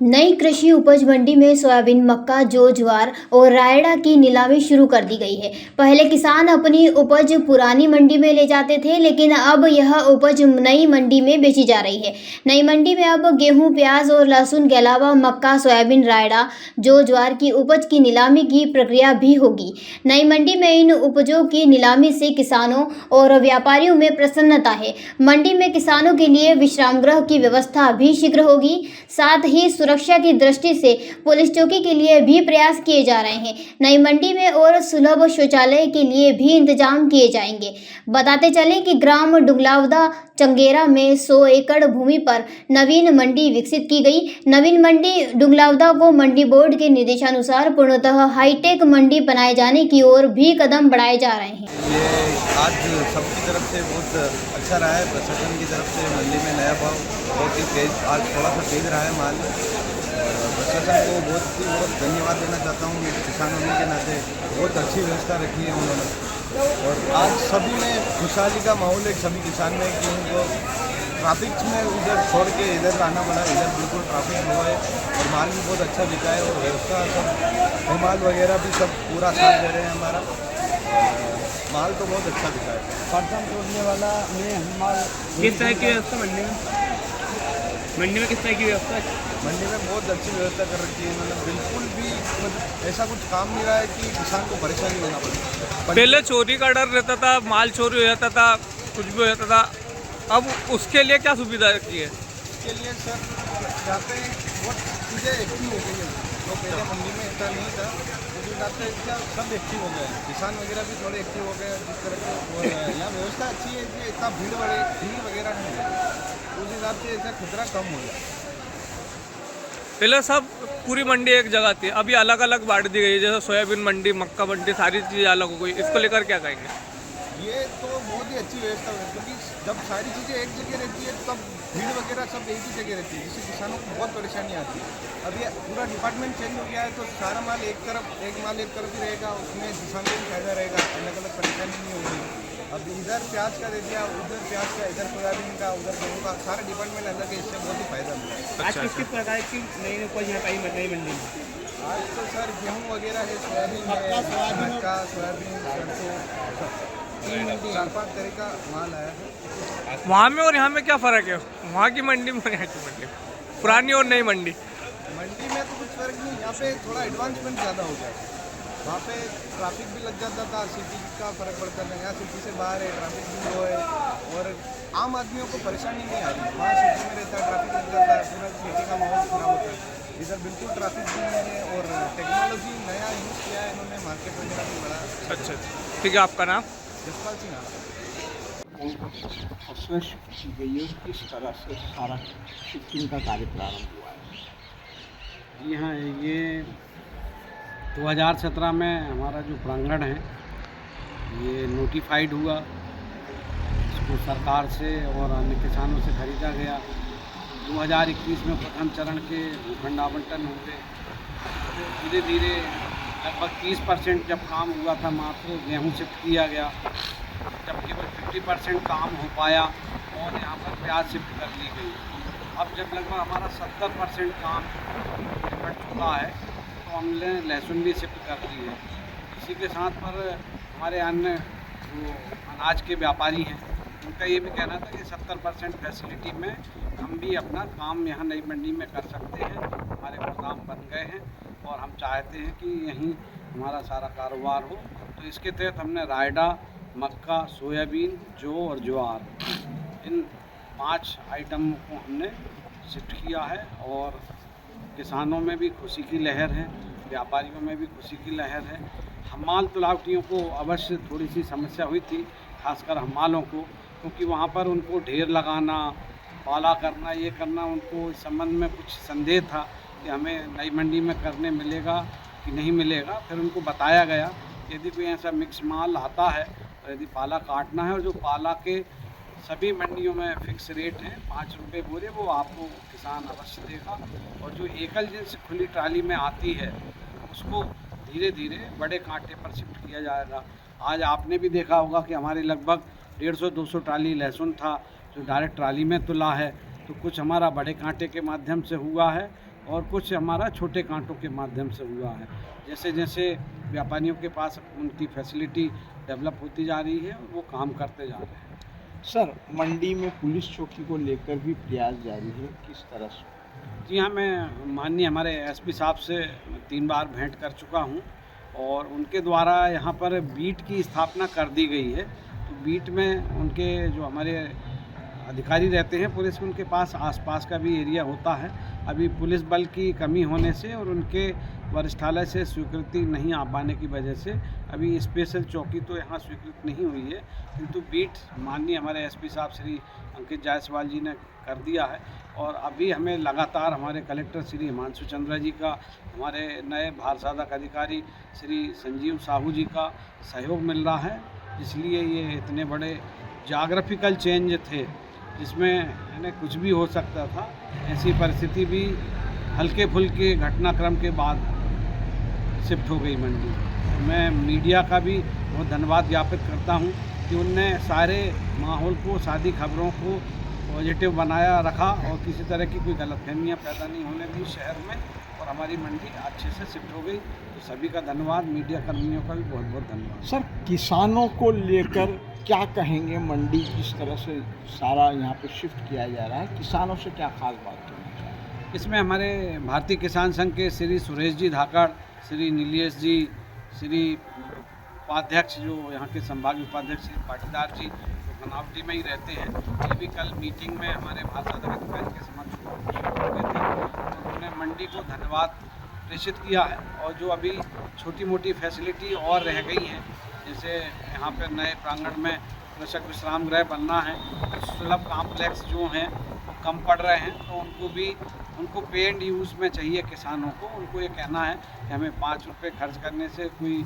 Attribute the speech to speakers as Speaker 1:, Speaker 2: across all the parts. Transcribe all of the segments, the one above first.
Speaker 1: नई कृषि उपज मंडी में सोयाबीन, मक्का, जौ, ज्वार और रायड़ा की नीलामी शुरू कर दी गई है। पहले किसान अपनी उपज पुरानी मंडी में ले जाते थे, लेकिन अब यह उपज नई मंडी में बेची जा रही है। नई मंडी में अब गेहूं, प्याज और लहसुन के अलावा मक्का, सोयाबीन, रायड़ा, जौ, ज्वार की उपज की नीलामी की प्रक्रिया भी होगी। नई मंडी में इन उपजों की नीलामी से किसानों और व्यापारियों में प्रसन्नता है। मंडी में किसानों के लिए विश्राम गृह की व्यवस्था भी शीघ्र होगी। साथ ही सुरक्षा की दृष्टि से पुलिस चौकी के लिए भी प्रयास किए जा रहे हैं। नई मंडी में और सुलभ शौचालय के लिए भी इंतजाम किए जाएंगे। बताते चलें कि ग्राम डुंगलावदा चंगेरा में 100 एकड़ भूमि पर नवीन मंडी विकसित की गई। नवीन मंडी डुंगलावदा को मंडी बोर्ड के निर्देशानुसार पूर्णतः हाईटेक मंडी बनाए जाने की ओर भी कदम बढ़ाए जा रहे हैं।
Speaker 2: ये आज सबकी तरफ से बहुत अच्छा रहा है। प्रशासन की तरफ से मंडी में नया भाव बहुत ही तेज, आज थोड़ा सा तेज रहा है माल। प्रशासन को बहुत धन्यवाद देना चाहता हूँ। किसान होने के नाते बहुत अच्छी व्यवस्था रखी है उन्होंने, और आज सभी में खुशहाली का माहौल है सभी किसान में कि उनको ट्रैफिक में उधर छोड़ के इधर आना पड़ा। इधर बिल्कुल ट्रैफिक हुआ है और माल भी बहुत अच्छा बिका है, और व्यवस्था सब माल वगैरह भी सब पूरा साथ दे रहे हैं। हमारा माल तो बहुत अच्छा बिका है।
Speaker 3: परचम तोड़ने वाला में हम माल
Speaker 4: किस तरह की व्यवस्था मंडी में किस तरह की व्यवस्था?
Speaker 2: मंडी में बहुत अच्छी व्यवस्था कर रखी है इन्होंने। बिल्कुल भी मतलब ऐसा कुछ काम नहीं रहा है कि किसान को परेशानी होना पड़े।
Speaker 4: पहले चोरी का डर रहता था, माल चोरी हो जाता था, कुछ भी हो जाता था। अब उसके लिए क्या सुविधा रखी है?
Speaker 2: इसके लिए सर जाते हैं बहुत चीज़ें एक्टिव हो गई है। तो पहले मंडी में इतना नहीं था, उसी जाते क्या सब एक्टिव हो गए। किसान वगैरह भी थोड़े एक्टिव हो गए जिस तरह से। और यहाँ व्यवस्था अच्छी है कि इतना भीड़ वगैरह नहीं है, उस हिसाब से ऐसा खतरा कम हो गया।
Speaker 4: पहले सब पूरी मंडी एक जगह थी, अभी अलग अलग बांट दी गई, जैसे सोयाबीन मंडी, मक्का मंडी, सारी चीज़ें अलग हो गई। इसको लेकर क्या कहेंगे?
Speaker 2: ये तो बहुत ही अच्छी व्यवस्था है, क्योंकि जब सारी चीज़ें एक जगह रहती है तब भीड़ वगैरह सब एक ही जगह रहती है, जिससे किसानों को बहुत परेशानी आती है। अब ये पूरा डिपार्टमेंट चेंज हो गया है, तो सारा माल एक माल एक तरफ ही रहेगा, उसमें किसान को भी फायदा रहेगा, अलग अलग परेशानी नहीं होगी। अब इधर प्याज का दे दिया, उधर प्याज का, इधर सोयाबीन का, उधर गेहूँ का, सारा डिपार्टमेंट अलग है, इससे बहुत ही फायदा मिला है।
Speaker 4: आज किस प्रकार की नई उपज यहाँ पाई नई मंडी में?
Speaker 2: आज तो सर गेहूँ वगैरह है, सोयाबीन है, मक्का, सोयाबीन, सरसों, 4-5 तरह का माल आया है।
Speaker 4: वहाँ में और यहाँ में क्या फ़र्क है? वहाँ की मंडी में और यहाँ की मंडी, पुरानी और नई मंडी?
Speaker 2: मंडी में तो कुछ फर्क नहीं, यहाँ पे थोड़ा एडवांसमेंट ज़्यादा हो गया है। वहाँ पे ट्रैफिक भी लग जाता था, सिटी का फ़र्क पड़ता था। यहाँ सिटी से बाहर है, ट्रैफिक भी लो है, और आम आदमियों को परेशानी नहीं आ रही। वहाँ सिटी में रहता है, ट्रैफिक लग जाता है, पूरा सिटी का माहौल ख़राब होता है। इधर बिल्कुल ट्रैफिक भी नहीं है, और टेक्नोलॉजी नया यूज़ किया है इन्होंने, मार्केट वगैरह भी बढ़ा।
Speaker 4: अच्छा, ठीक है। आपका नाम?
Speaker 2: जसपाल सिंह आला।
Speaker 3: उसमें शिफ्ट की गई है, किस तरह से सारा शिफ्टिंग का कार्य प्रारंभ हुआ है। जी हाँ, ये 2017 में हमारा जो प्रांगण है ये नोटिफाइड हुआ, इसको सरकार से और अन्य किसानों से खरीदा गया। 2021 में प्रथम चरण के भूखंड आवंटन हुए। धीरे धीरे लगभग 30% जब काम हुआ था, मात्र गेहूँ शिफ्ट किया गया, जब केवल 50% काम हो पाया, और यहाँ पर प्याज शिफ्ट कर ली गई। अब जब लगभग हमारा 70% काम निपट चुका है, तो हमने लहसुन भी शिफ्ट कर दी है। इसी के साथ पर हमारे अन्य जो अनाज के व्यापारी हैं, उनका ये भी कहना था कि 70% फैसिलिटी में हम भी अपना काम यहाँ नई मंडी में कर सकते हैं। हमारे गोदाम बन गए हैं और हम चाहते हैं कि यहीं हमारा सारा कारोबार हो। तो इसके तहत हमने रायड़ा, मक्का, सोयाबीन, जौ और ज्वार, इन 5 आइटम को हमने शिफ्ट किया है, और किसानों में भी खुशी की लहर है, व्यापारियों में भी खुशी की लहर है। हमाल तुलावटियों को अवश्य थोड़ी सी समस्या हुई थी, खासकर हमालों को, क्योंकि वहाँ पर उनको ढेर लगाना, पाला करना, ये करना, उनको इस संबंध में कुछ संदेह था कि हमें नई मंडी में करने मिलेगा कि नहीं मिलेगा। फिर उनको बताया गया कि यदि कोई ऐसा मिक्स माल आता है, और यदि पाला काटना है, और जो पाला के सभी मंडियों में फिक्स रेट हैं 5 रुपये बोरे, वो आपको किसान अवश्य देगा। और जो एकल जिन्स खुली ट्राली में आती है, उसको धीरे धीरे बड़े कांटे पर शिफ्ट किया जाएगा। आज आपने भी देखा होगा कि हमारे लगभग 150-200 ट्राली लहसुन था जो डायरेक्ट ट्राली में तुला है, तो कुछ हमारा बड़े कांटे के माध्यम से हुआ है, और कुछ हमारा छोटे कांटों के माध्यम से हुआ है। जैसे जैसे व्यापारियों के पास उनकी फैसिलिटी डेवलप होती जा रही है वो काम करते जा रहे हैं।
Speaker 5: सर, मंडी में पुलिस चौकी को लेकर भी प्रयास जारी है, किस तरह से?
Speaker 3: जी हाँ, मैं माननीय हमारे एसपी साहब से 3 बार भेंट कर चुका हूँ और उनके द्वारा यहाँ पर बीट की स्थापना कर दी गई है। तो बीट में उनके जो हमारे अधिकारी रहते हैं पुलिस में, उनके पास आसपास का भी एरिया होता है। अभी पुलिस बल की कमी होने से और उनके वरिष्ठालय से स्वीकृति नहीं आ पाने की वजह से अभी स्पेशल चौकी तो यहाँ स्वीकृत नहीं हुई है, किंतु बीट माननीय हमारे एसपी साहब श्री अंकित जायसवाल जी ने कर दिया है। और अभी हमें लगातार हमारे कलेक्टर श्री हिमांशु चंद्रा जी का, हमारे नए भारसाधक अधिकारी श्री संजीव साहू जी का सहयोग मिल रहा है, इसलिए ये इतने बड़े जाग्राफिकल चेंज थे जिसमें कुछ भी हो सकता था, ऐसी परिस्थिति भी हल्के फुल्के घटनाक्रम के बाद शिफ्ट हो गई मंडी। तो मैं मीडिया का भी बहुत धन्यवाद ज्ञापित करता हूं कि उनने सारे माहौल को, सादी खबरों को पॉजिटिव बनाया रखा और किसी तरह की कोई गलतफहमियां पैदा नहीं होने दी शहर में, और हमारी मंडी अच्छे से शिफ्ट हो गई। तो सभी का धन्यवाद, मीडिया कर्मियों का भी बहुत बहुत धन्यवाद।
Speaker 5: सर, किसानों को लेकर क्या कहेंगे? मंडी जिस तरह से सारा यहाँ पे शिफ्ट किया जा रहा है, किसानों से क्या खास बात करना चाहिए?
Speaker 3: इसमें हमारे भारतीय किसान संघ के श्री सुरेश जी धाकड़, श्री नीलेश जी, श्री उपाध्यक्ष जो यहाँ के संभागीय उपाध्यक्ष श्री पाटीदार जी जो बनावटी में ही रहते हैं, ये भी कल मीटिंग में हमारे भाषाधर अधिकारी के समक्ष हो गए थे। तो उन्होंने मंडी को धन्यवाद प्रेषित किया है और जो अभी छोटी मोटी फैसिलिटी और रह गई हैं, जैसे यहाँ पर नए प्रांगण में कृषक विश्राम गृह बनना है, सुलभ कॉम्प्लेक्स जो हैं वो कम पड़ रहे हैं, तो उनको पे एंड यूज़ में चाहिए किसानों को। उनको ये कहना है कि हमें 5 रुपये खर्च करने से कोई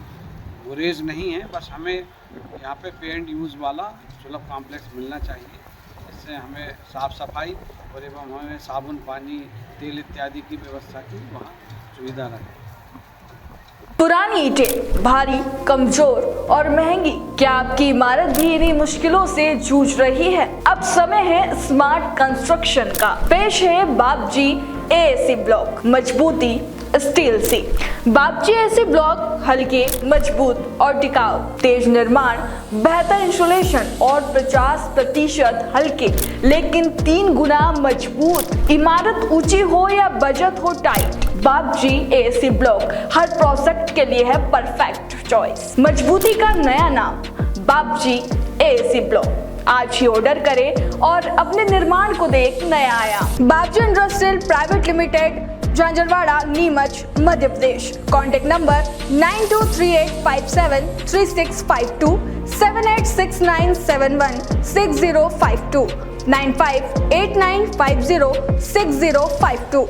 Speaker 3: गुरेज नहीं है, बस हमें यहाँ पे पे एंड यूज़ वाला सुलभ कॉम्प्लेक्स मिलना चाहिए। इससे हमें साफ़ सफाई और एवं हमें साबुन, पानी, तेल इत्यादि की व्यवस्था की वहाँ सुविधा रहे।
Speaker 6: पुरानी ईंटें भारी, कमजोर और महंगी, क्या आपकी इमारत भी इन्हीं मुश्किलों से जूझ रही है? अब समय है स्मार्ट कंस्ट्रक्शन का। पेश है बापजी एएसी ब्लॉक, मजबूती स्टील सी। बापजी एएसी ब्लॉक हल्के, मजबूत और टिकाऊ, तेज निर्माण, बेहतर इंसुलेशन और 50% हल्के लेकिन 3 गुना मजबूत। इमारत ऊंची हो या बजट हो टाइट, बापजी एएसी ब्लॉक हर प्रोजेक्ट के लिए है परफेक्ट चॉइस। मजबूती का नया नाम बापजी एएसी ब्लॉक। आज ही ऑर्डर करें और अपने निर्माण को दे एक नया आयाम। Bapji industrial private limited, Jhanjharwada, Neemuch, Madhya Pradesh. Contact number 9238573652, 7869716052, 9589506052।